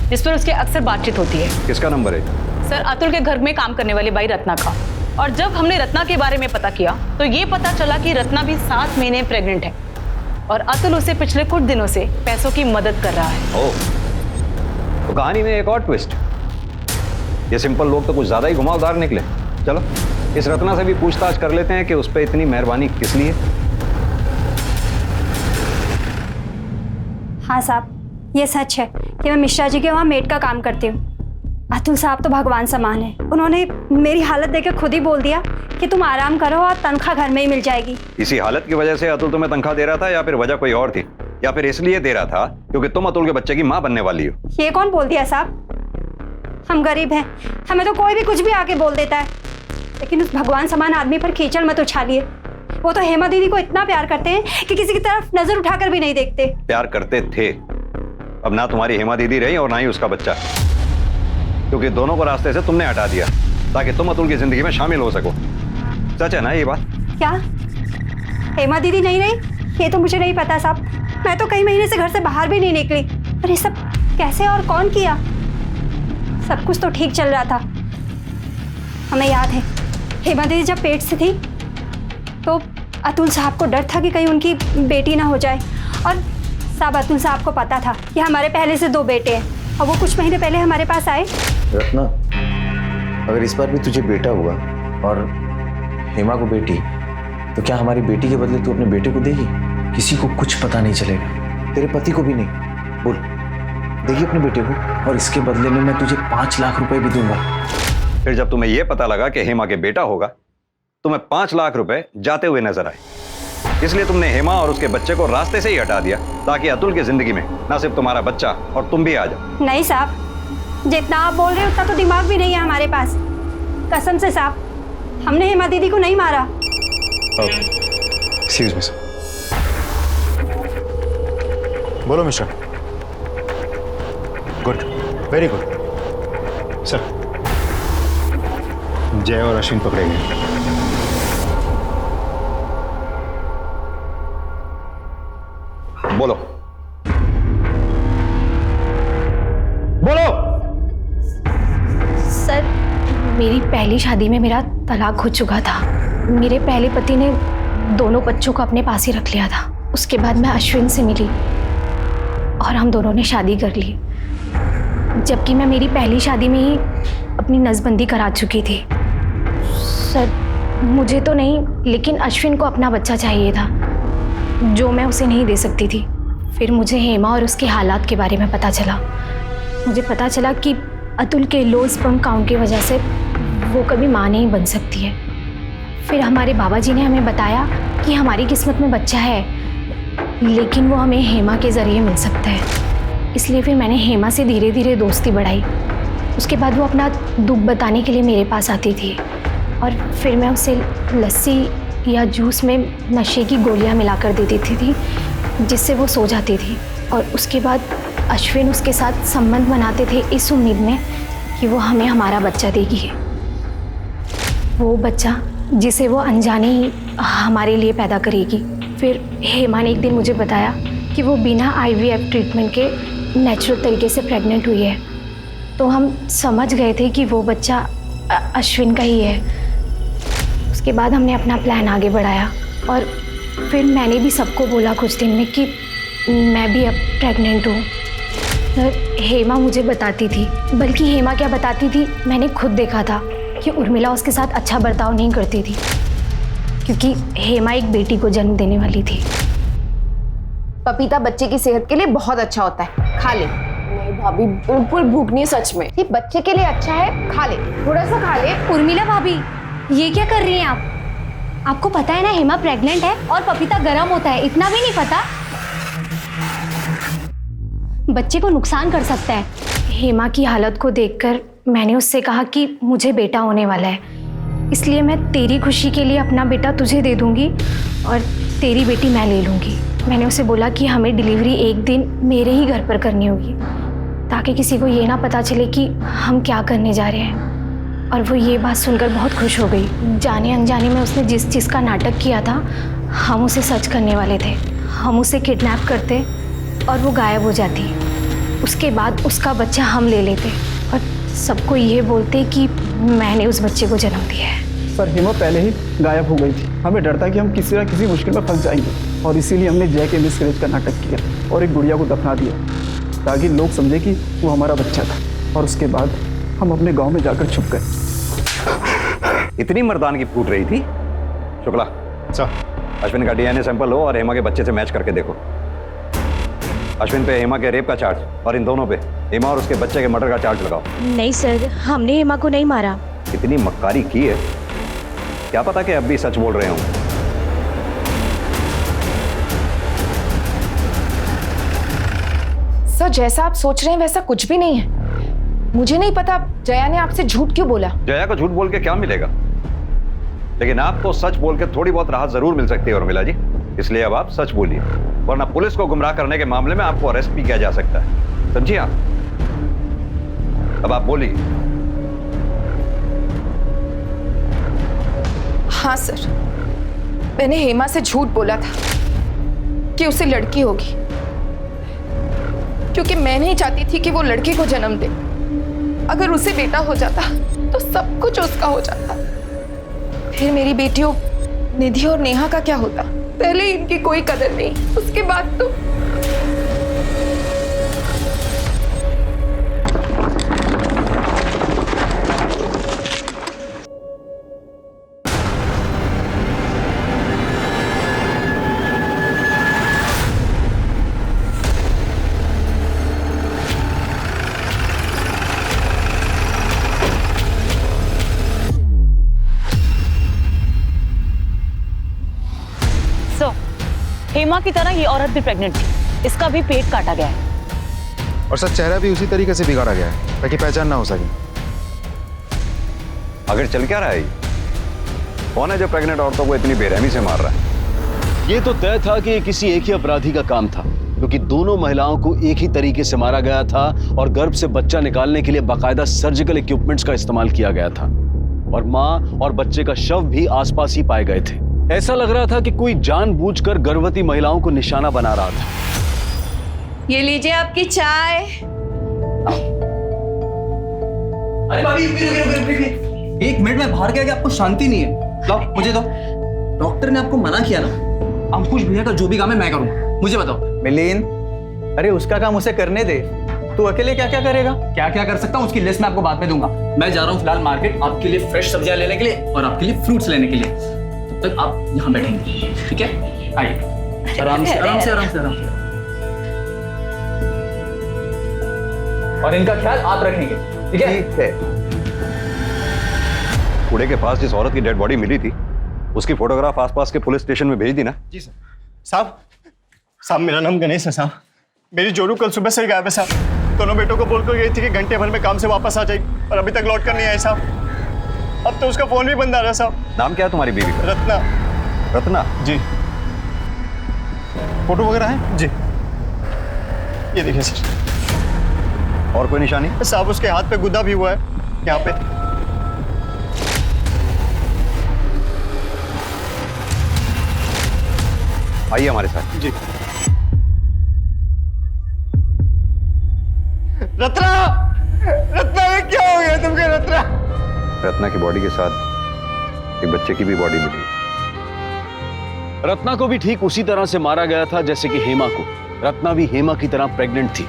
जिस पर उसके अक्सर बातचीत होती है। किसका नंबर है? सर, अतुल के घर में काम करने वाली बाई रत्ना का। और जब हमने रत्ना के बारे में पता किया तो ये पता चला कि रत्ना भी 7 महीने प्रेग्नेंट है और अतुल उसे पिछले कुछ दिनों से पैसों की मदद कर रहा है। ओह, तो कहानी में एक और ट्विस्ट। ये सिंपल लोग तो कुछ ज्यादा ही घुमावदार निकले। चलो इस रत्ना से भी पूछताछ कर लेते हैं कि उस पर इतनी मेहरबानी किस लिए। हाँ साहब, ये सच है कि मैं मिश्रा जी के वहाँ मेड का काम करती हूँ। अतुल साहब तो भगवान समान है। उन्होंने मेरी हालत देखकर खुद ही बोल दिया कि तुम आराम करो और तनख्वाह घर में ही मिल जाएगी। इसी हालत की वजह से अतुल तुम्हें तनख्वाह दे रहा था या फिर वजह कोई और थी? या फिर इसलिए दे रहा था क्योंकि तुम अतुल के बच्चे की माँ बनने वाली हो? ये कौन बोल दिया साहब? हम गरीब हैं, हमें तो कोई भी कुछ भी आके बोल देता है। लेकिन उस भगवान समान आदमी पर कीचड़ मत उछालिए। वो तो हेमा दीदी को इतना प्यार करते हैं कि किसी की तरफ नजर उठाकर भी नहीं देखते। प्यार करते थे। अब ना तुम्हारी हेमा दीदी रही और ना ही उसका बच्चा, क्योंकि दोनों को रास्ते से तुमने हटा दिया ताकि तुम अतुल की जिंदगी में शामिल हो सको। सच है ना ये बात? क्या हेमा दीदी नहीं रही? ये तो मुझे नहीं पता साहब। मैं तो कई महीने से घर से बाहर भी नहीं निकली। पर ये सब कैसे और कौन किया? सब कुछ तो ठीक चल रहा था। हमें याद है हेमा दीदी जब पेट से थी तो अतुल साहब को डर था कि कहीं उनकी बेटी ना हो जाए। और साहब, अतुल साहब को पता था कि हमारे पहले से 2 बेटे हैं और वो कुछ महीने पहले हमारे पास आए। रत्ना, अगर इस बार भी तुझे बेटा हुआ और हेमा को बेटी, तो क्या हमारी बेटी के बदले तू अपने बेटे को देगी? किसी को कुछ पता नहीं चलेगा, तेरे पति को भी नहीं। बोल, देगी अपने बेटे को? और इसके बदले में मैं तुझे 5 लाख रुपए भी दूंगा। फिर जब तुम्हें यह पता लगा कि हेमा के बेटा होगा, तुम्हें 5 लाख रुपए जाते हुए नजर आए, इसलिए तुमने हेमा और उसके बच्चे को रास्ते से ही हटा दिया ताकि अतुल की जिंदगी में ना सिर्फ तुम्हारा बच्चा और तुम भी आ जाओ। नहीं साहब, जितना आप बोल रहे हो उतना तो दिमाग भी नहीं है हमारे पास। कसम से साहब, हमने हेमा दीदी को नहीं मारा। Excuse me sir. बोलो Mishra. Good, very good sir. Jay और अश्विन पकड़े गए। बोलो बोलो। सर, मेरी पहली शादी में मेरा तलाक हो चुका था। मेरे पहले पति ने दोनों बच्चों को अपने पास ही रख लिया था। उसके बाद मैं अश्विन से मिली और हम दोनों ने शादी कर ली, जबकि मैं मेरी पहली शादी में ही अपनी नसबंदी करा चुकी थी। सर, मुझे तो नहीं, लेकिन अश्विन को अपना बच्चा चाहिए था जो मैं उसे नहीं दे सकती थी। फिर मुझे हेमा और उसके हालात के बारे में पता चला। मुझे पता चला कि अतुल के लो स्पर्म काउंट की वजह से वो कभी माँ नहीं बन सकती है। फिर हमारे बाबा जी ने हमें बताया कि हमारी किस्मत में बच्चा है, लेकिन वो हमें हेमा के ज़रिए मिल सकता है। इसलिए फिर मैंने हेमा से धीरे धीरे दोस्ती बढ़ाई। उसके बाद वो अपना दुख बताने के लिए मेरे पास आती थी और फिर मैं उसे लस्सी या जूस में नशे की गोलियां मिलाकर दे देती थी, जिससे वो सो जाती थी। और उसके बाद अश्विन उसके साथ संबंध बनाते थे इस उम्मीद में कि वो हमें हमारा बच्चा देगी, वो बच्चा जिसे वो अनजाने ही हमारे लिए पैदा करेगी। फिर हेमा ने एक दिन मुझे बताया कि वो बिना IVF ट्रीटमेंट के नेचुरल तरीके से प्रेग्नेंट हुई है। तो हम समझ गए थे कि वो बच्चा अश्विन का ही है। उसके बाद हमने अपना प्लान आगे बढ़ाया और फिर मैंने भी सबको बोला कुछ दिन में कि मैं भी अब प्रेग्नेंट हूँ। हेमा मुझे बताती थी, बल्कि हेमा क्या बताती थी, मैंने खुद देखा था कि उर्मिला उसके साथ अच्छा बर्ताव नहीं करती थी, क्योंकि हेमा एक बेटी को जन्म देने वाली थी। पपीता बच्चे की सेहत के लिए बहुत अच्छा होता है, खा ले। नहीं भाभी, बिल्कुल भूख नहीं सच में। ये बच्चे के लिए अच्छा है, खा ले, थोड़ा सा खा ले। उर्मिला भाभी, ये क्या कर रही हैं आप? आपको पता है ना हेमा प्रेग्नेंट है और पपीता गर्म होता है, इतना भी नहीं पता? बच्चे को नुकसान कर सकता है। हेमा की हालत को देखकर मैंने उससे कहा कि मुझे बेटा होने वाला है, इसलिए मैं तेरी खुशी के लिए अपना बेटा तुझे दे दूंगी और तेरी बेटी मैं ले लूँगी। मैंने उसे बोला कि हमें डिलीवरी एक दिन मेरे ही घर पर करनी होगी, ताकि किसी को ये ना पता चले कि हम क्या करने जा रहे हैं। और वो ये बात सुनकर बहुत खुश हो गई। जाने अनजाने में उसने जिस चीज़ का नाटक किया था, हम उसे सच करने वाले थे। हम उसे किडनैप करते और वो गायब हो जाती। उसके बाद उसका बच्चा हम ले लेते और सबको ये बोलते कि मैंने उस बच्चे को जन्म दिया है। सर, हेमा पहले ही गायब हो गई थी। हमें डर था कि हम किसी ना किसी मुश्किल में फंस जाएंगे और इसीलिए हमने जय के मिसकैरेज का नाटक किया और एक गुड़िया को दफना दिया, ताकि लोग समझे कि वो हमारा बच्चा था। और उसके बाद हम अपने गांव में जाकर छुप गए। इतनी मर्दानगी फूट रही थी। शुक्ला, अश्विन का DNA सैंपल लो और हेमा के बच्चे से मैच करके देखो। अश्विन पे हेमा के रेप का चार्ज और इन दोनों पे हेमा और उसके बच्चे के मर्डर का चार्ज लगाओ। नहीं सर, हमने हेमा को नहीं मारा। इतनी मक्कारी की है, क्या पता कि अब भी सच बोल रहे हों। सर, जैसा आप सोच रहे हैं वैसा कुछ भी नहीं है। मुझे नहीं पता जया ने आपसे झूठ क्यों बोला। जया को झूठ बोल के क्या मिलेगा, लेकिन आपको सच बोल के थोड़ी बहुत राहत जरूर मिल सकती है उर्मिला जी। इसलिए अब आप सच बोलिए, वरना पुलिस को गुमराह करने के मामले में आपको अरेस्ट भी किया जा सकता है। समझिए आप? अब आप बोलिए। हाँ सर, मैंने हेमा से झूठ बोला था कि उसे लड़की होगी, क्योंकि मैं नहीं चाहती थी कि वो लड़के को जन्म दे। अगर उसे बेटा हो जाता तो सब कुछ उसका हो जाता। फिर मेरी बेटियों निधि और नेहा का क्या होता? पहले इनकी कोई कदर नहीं, उसके बाद तो हेमा की तरह ये औरत भी प्रेग्नेंट थी, इसका भी पेट काटा गया है। और सर, चेहरा भी उसी तरीके से बिगाड़ा गया है ताकि पहचान ना हो सके। अगर चल क्या रहा है? कौन है जो प्रेग्नेंट औरतों को इतनी बेरहमी से मार रहा है? ये तो तय था कि ये किसी एक ही अपराधी का काम था, क्योंकि दोनों महिलाओं को एक ही तरीके से मारा गया था और गर्भ से बच्चा निकालने के लिए बाकायदा सर्जिकल इक्विपमेंट्स का इस्तेमाल किया गया था। और माँ और बच्चे का शव भी आसपास ही पाए गए थे। ऐसा लग रहा था कि कोई जानबूझकर गर्भवती महिलाओं को निशाना बना रहा था। ये लीजिए आपकी चाय। अरे भाभी, एक मिनट में बाहर गया कि आपको शांति नहीं है। लो मुझे दो। डॉक्टर ने आपको मना किया ना। अंकुश भैया का जो भी काम है मैं करूंगा। मुझे बताओ। मिलिंद, अरे उसका काम उसे करने दे, तू अकेले क्या क्या करेगा? क्या क्या कर सकता हूँ उसकी लिस्ट मैं आपको बाद में दूंगा। मैं जा रहा हूँ फिलहाल मार्केट आपके लिए फ्रेश सब्जियां लेने के लिए और आपके लिए फ्रूट्स लेने के लिए। तब तक आप यहाँ बैठेंगे, ठीक है? आइए, आराम से आराम से आराम से आराम से। और इनका ख्याल आप रखेंगे। ठीक है। कूड़े के पास जिस औरत की डेड बॉडी मिली थी उसकी फोटोग्राफ आसपास के पुलिस स्टेशन में भेज दी ना? जी सर। साहब मेरा नाम गणेश है साहब। मेरी जोरू कल सुबह से गायब है साहब। दोनों बेटों को बोलकर गई थी कि घंटे भर में काम से वापस आ जाएगी और अभी तक लौट कर नहीं आई साहब। अब तो उसका फोन भी बंद आ रहा है साहब। नाम क्या है तुम्हारी बीवी का? रत्ना। रत्ना? जी। फोटो वगैरह है? जी। ये देखिए सर। और कोई निशानी? साहब उसके हाथ पे गुदा भी हुआ है यहाँ पे। आइए हमारे साथ। जी। रत्ना! रत्ना ये क्या हो गया तुमको रत्ना? रत्ना की बॉडी के साथ एक बच्चे की भी बॉडी मिली। रत्ना को भी ठीक उसी तरह से मारा गया था जैसे कि हेमा को। रत्ना भी हेमा की तरह प्रेग्नेंट थी।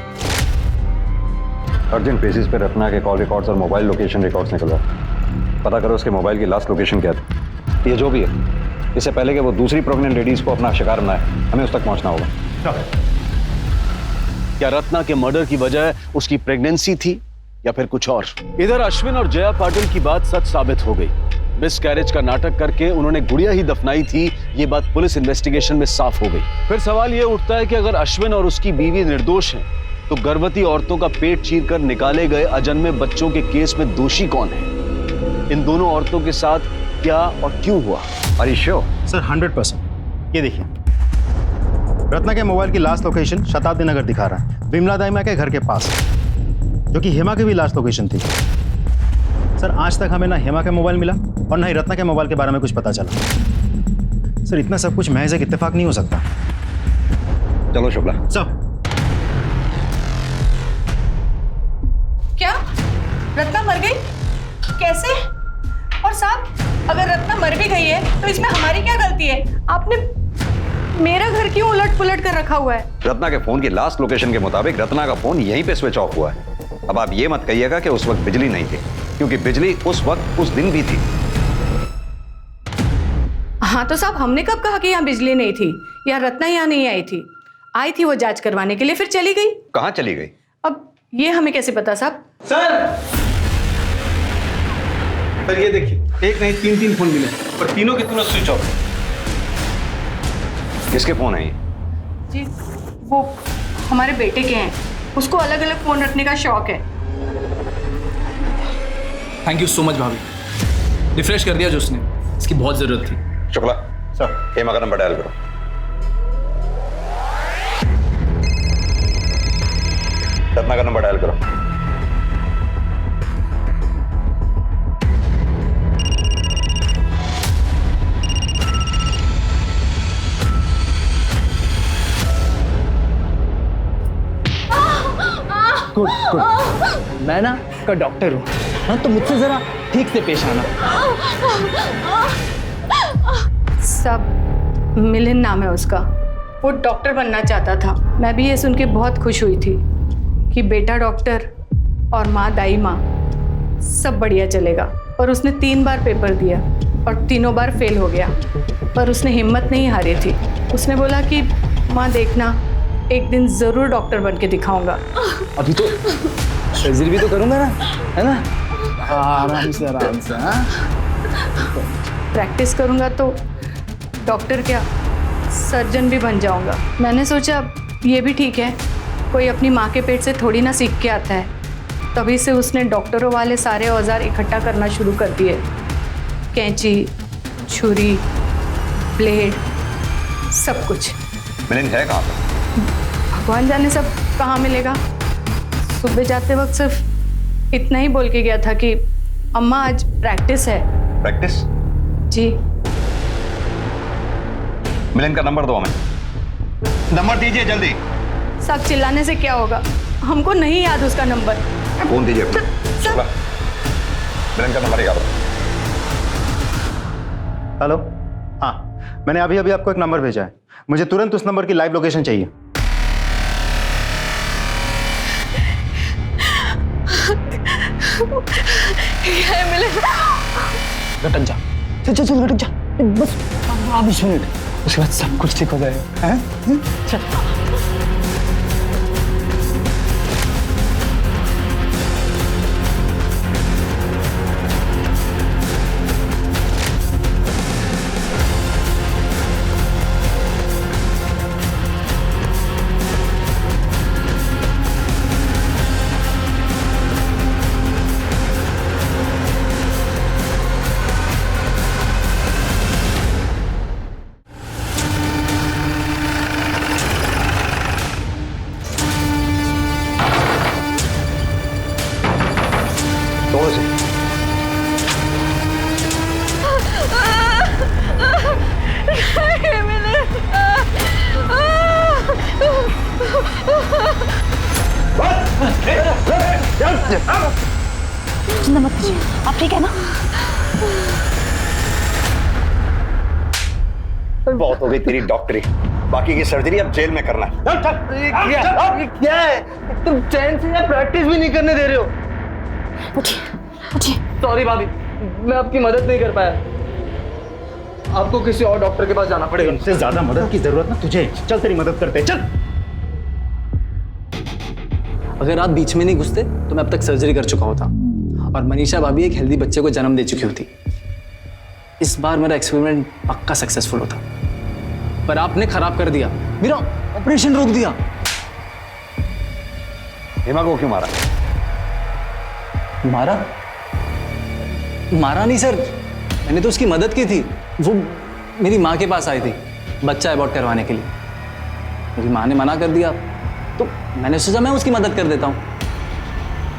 अर्जेंट बेसिस पे रत्ना के कॉल रिकॉर्ड्स और मोबाइल लोकेशन रिकॉर्ड्स निकलवा। पता करो उसके मोबाइल की लास्ट लोकेशन क्या थी। ये जो भी है, इससे पहले कि वो दूसरी प्रेग्नेंट लेडीज को अपना शिकार बनाए, हमें उस तक पहुंचना होगा। क्या रत्ना के मर्डर की वजह उसकी प्रेगनेंसी थी या फिर कुछ और? इधर अश्विन और जया पाटिल की बात सच साबित हो गई। मिसकैरेज का नाटक करके उन्होंने गुड़िया ही दफनाई थी, ये बात पुलिस इन्वेस्टिगेशन में साफ हो गई। फिर सवाल ये उठता है कि अगर अश्विन और उसकी बीवी निर्दोष हैं, तो गर्भवती औरतों का पेट चीरकर निकाले गए अजन्मे बच्चों के केस में दोषी कौन है? इन दोनों औरतों के साथ क्या और क्यों हुआ? Are you sure? सर 100%। ये देखिए, रत्ना के मोबाइल की लास्ट लोकेशन शताब्दी नगर दिखा रहा है, विमला दाइमा के घर के पास, जो कि हेमा की भी लास्ट लोकेशन थी। सर आज तक हमें ना हेमा का मोबाइल मिला और ना ही रत्ना के मोबाइल के बारे में कुछ पता चला। सर इतना सब कुछ महज एक इत्तेफाक नहीं हो सकता। चलो शुक्ला। सर। क्या रत्ना मर गई? कैसे? और साहब अगर रत्ना मर भी गई है तो इसमें हमारी क्या गलती है? आपने मेरा घर क्यों उलट पुलट कर रखा हुआ है? रत्ना के फोन की लास्ट लोकेशन के मुताबिक रत्ना का फोन यहीं पे स्विच ऑफ हुआ है। अब आप ये मत कहिएगा कि उस वक्त बिजली नहीं थी, क्योंकि बिजली उस वक्त उस दिन भी थी। हाँ तो साहब हमने कब कहा कि यहाँ बिजली नहीं थी या रत्ना यहाँ नहीं आई थी? आई थी वो जांच करवाने के लिए, फिर चली गई। कहाँ चली गई? अब ये हमें कैसे पता साहब? सर ये देखिए, एक नहीं तीन फोन मिले और तीनों के तीनों स्विच ऑफ। किसके फोन है ये? जी वो हमारे बेटे के हैं, उसको अलग अलग फोन रखने का शौक है। थैंक यू सो मच भाभी, रिफ्रेश कर दिया जो उसने, इसकी बहुत जरूरत थी। शुक्ला सर, हेमा का नंबर डायल करो। रत्ना का नंबर डायल करो। Good good. मैं ना का डॉक्टर हूँ, हाँ तो मुझसे जरा ठीक से पेश आना। सब मिलिंद नाम है उसका, वो डॉक्टर बनना चाहता था। मैं भी ये सुन के बहुत खुश हुई थी कि बेटा डॉक्टर और माँ दाई माँ सब बढ़िया चलेगा। और उसने 3 बार पेपर दिया और तीनों बार फेल हो गया, पर उसने हिम्मत नहीं हारी थी। उसने बोला कि माँ देखना, एक दिन जरूर डॉक्टर बन के दिखाऊंगा। अभी तो सर्जरी भी तो करूंगा ना, है ना? आराम से आराम से। हाँ प्रैक्टिस करूंगा तो डॉक्टर क्या सर्जन भी बन जाऊंगा। मैंने सोचा ये भी ठीक है, कोई अपनी माँ के पेट से थोड़ी ना सीख के आता है। तभी से उसने डॉक्टरों वाले सारे औजार इकट्ठा करना शुरू कर दिए, कैंची, छुरी, ब्लेड, सब कुछ। मिलिंद है कहाँ पर? भगवान जाने सब कहाँ मिलेगा। सुबह जाते वक्त सिर्फ इतना ही बोल के गया था कि अम्मा आज प्रैक्टिस है। प्रैक्टिस? जी। मिलिंद का नंबर दो हमें। नंबर दीजिए जल्दी। सब चिल्लाने से क्या होगा, हमको नहीं याद उसका नंबर। फोन दीजिए। शुक्ला, मिलिंद का नंबर याद हो। हेलो। हाँ मैंने अभी अभी आपको एक नंबर भेजा है, मुझे तुरंत उस नंबर की लाइव लोकेशन चाहिए। घटक जा, चल चल चल घटक जा, बस 20 मिनट, उसके बाद सब कुछ ठीक हो जाएगा। हैं? चल। चिंता मत कीजिए, आप ठीक है ना? बहुत हो गई तेरी डॉक्टरी, बाकी की सर्जरी अब जेल में करना है। क्या है, तुम चैन से प्रैक्टिस भी नहीं करने दे रहे हो। सॉरी भाभी, मैं आपकी मदद नहीं कर पाया, आपको किसी और डॉक्टर के पास जाना पड़ेगा। इससे ज्यादा मदद की जरूरत ना तुझे, चल तेरी मदद करते, चल। अगर आप बीच में नहीं घुसते तो मैं अब तक सर्जरी कर चुका होता और मनीषा भाभी एक हेल्दी बच्चे को जन्म दे चुकी होती। इस बार मेरा एक्सपेरिमेंट पक्का सक्सेसफुल होता, पर आपने खराब कर दिया, मेरा ऑपरेशन रोक दिया। हेमा को क्यों मारा? मारा? मारा नहीं सर, मैंने तो उसकी मदद की थी। वो मेरी माँ के पास आई थी बच्चा अबॉर्ट करवाने के लिए, मेरी माँ ने मना कर दिया, तो मैंने सोचा मैं उसकी मदद कर देता हूँ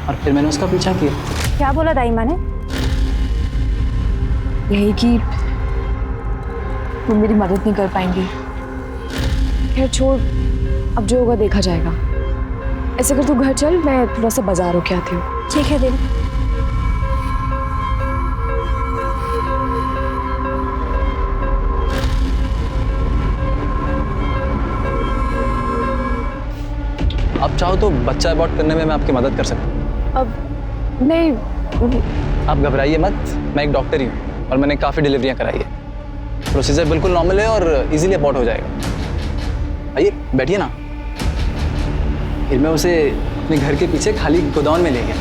और फिर मैंने उसका पीछा किया। क्या बोला दाई माँ ने? यही कि वो मेरी मदद नहीं कर पाएंगी। खैर छोड़, अब जो होगा देखा जाएगा। ऐसे कर तू घर चल, मैं थोड़ा सा बाजार होके आती हूँ। ठीक है दिल। आप चाहो तो बच्चा अबॉर्ट करने में मैं आपकी मदद कर सकता हूँ। अब नहीं, आप घबराइए मत, मैं एक डॉक्टर ही हूँ और मैंने काफ़ी डिलीवरियाँ कराई है। प्रोसीजर बिल्कुल नॉर्मल है और इजीली अबॉर्ट हो जाएगा। आइए बैठिए ना, फिर मैं उसे अपने घर के पीछे खाली गोदाम में ले गया।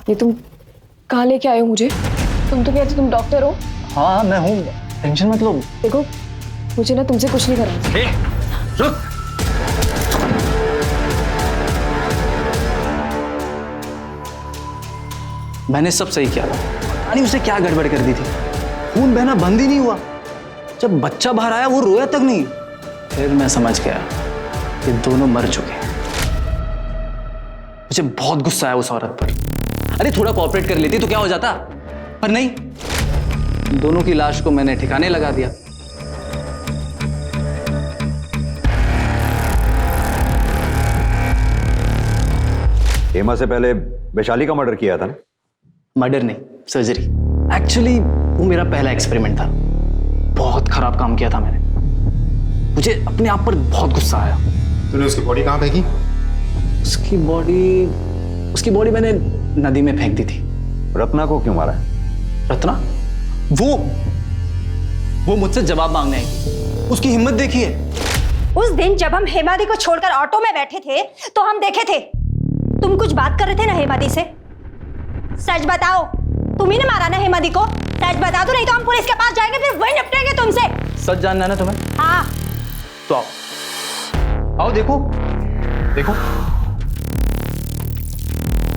ये तुम कहाँ लेके आए हो मुझे? तुम तो कहते तुम डॉक्टर हो। हाँ मैं हूँ, टेंशन मत लो। देखो मुझे ना तुमसे कुछ नहीं करना। रुक। मैंने सब सही किया था, यानी उसे क्या गड़बड़ कर दी थी, खून बहना बंद ही नहीं हुआ। जब बच्चा बाहर आया वो रोया तक नहीं। फिर मैं समझ गया कि दोनों मर चुके हैं। मुझे बहुत गुस्सा आया उस औरत पर। अरे थोड़ा कोऑपरेट कर लेती तो क्या हो जाता, पर नहीं, दोनों की लाश को मैंने ठिकाने लगा दिया। हेमा से पहले वैशाली का मर्डर किया था ना? मर्डर नहीं, सर्जरी। एक्चुअली वो मेरा पहला एक्सपेरिमेंट था, बहुत खराब काम किया था मैंने। मुझे अपने आप पर बहुत गुस्सा आया। तूने उसकी बॉडी कहाँ फेंकी? उसकी बॉडी मैंने नदी में फेंक दी थी। रत्ना को क्यों मारा? रत्ना? वो मुझसे जवाब मांगने आई थी, उसकी हिम्मत देखिए। उस दिन जब हम हेमादी को छोड़कर ऑटो में बैठे थे तो हम देखे थे तुम कुछ बात कर रहे थे ना हेमादी से। सच बताओ, तुम ही ने मारा ना हेमादी को? सच बता दो, नहीं तो हम पुलिस के पास जाएंगे, फिर वही निपटेंगे तुमसे। सच जानना है ना तुम्हें? हाँ। तो आओ देखो।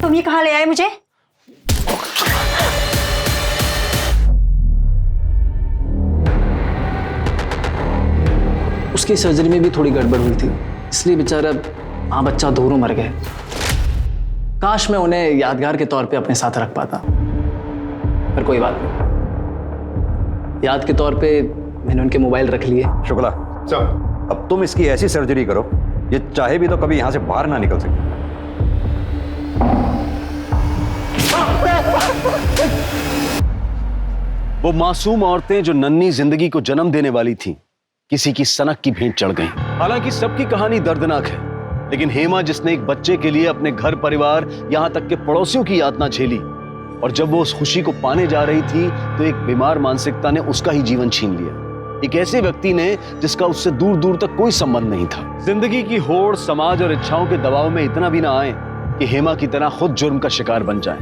तुम ये कहाँ ले आए मुझे? उसकी सर्जरी में भी थोड़ी गड़बड़ हुई थी, इसलिए बेचारा माँ बच्चा दोनों मर गए। काश मैं उन्हें यादगार के तौर पे अपने साथ रख पाता, पर कोई बात नहीं। याद के तौर पे मैंने उनके मोबाइल रख लिए। शुक्ला, अब तुम इसकी ऐसी सर्जरी करो, ये चाहे भी तो कभी यहां से बाहर ना निकल सके। वो मासूम औरतें जो नन्ही जिंदगी को जन्म देने वाली थीं, किसी की सनक की भेंट चढ़ गईं। हालांकि सबकी कहानी दर्दनाक है, लेकिन हेमा जिसने एक बच्चे के लिए अपने घर परिवार यहां तक के पड़ोसियों की यातना झेली, और जब वो उस खुशी को पाने जा रही थी तो एक बीमार मानसिकता ने उसका ही जीवन छीन लिया। एक ऐसे व्यक्ति ने जिसका उससे दूर दूर तक कोई संबंध नहीं था। जिंदगी की होड़, समाज और इच्छाओं के दबाव में इतना भी ना आए कि हेमा की तरह खुद जुर्म का शिकार बन जाए,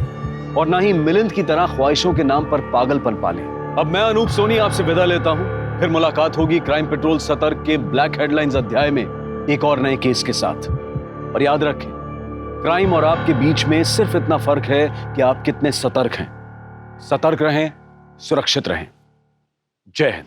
और ना ही मिलिंद की तरह ख्वाहिशों के नाम पर पागलपन पाले। अब मैं अनूप सोनी आपसे विदा लेता हूं, फिर मुलाकात होगी क्राइम पेट्रोल सतर्क के ब्लैक हेडलाइंस अध्याय में एक और नए केस के साथ। और याद रखें, क्राइम और आपके बीच में सिर्फ इतना फर्क है कि आप कितने सतर्क हैं। सतर्क रहें, सुरक्षित रहें। जय हिंद।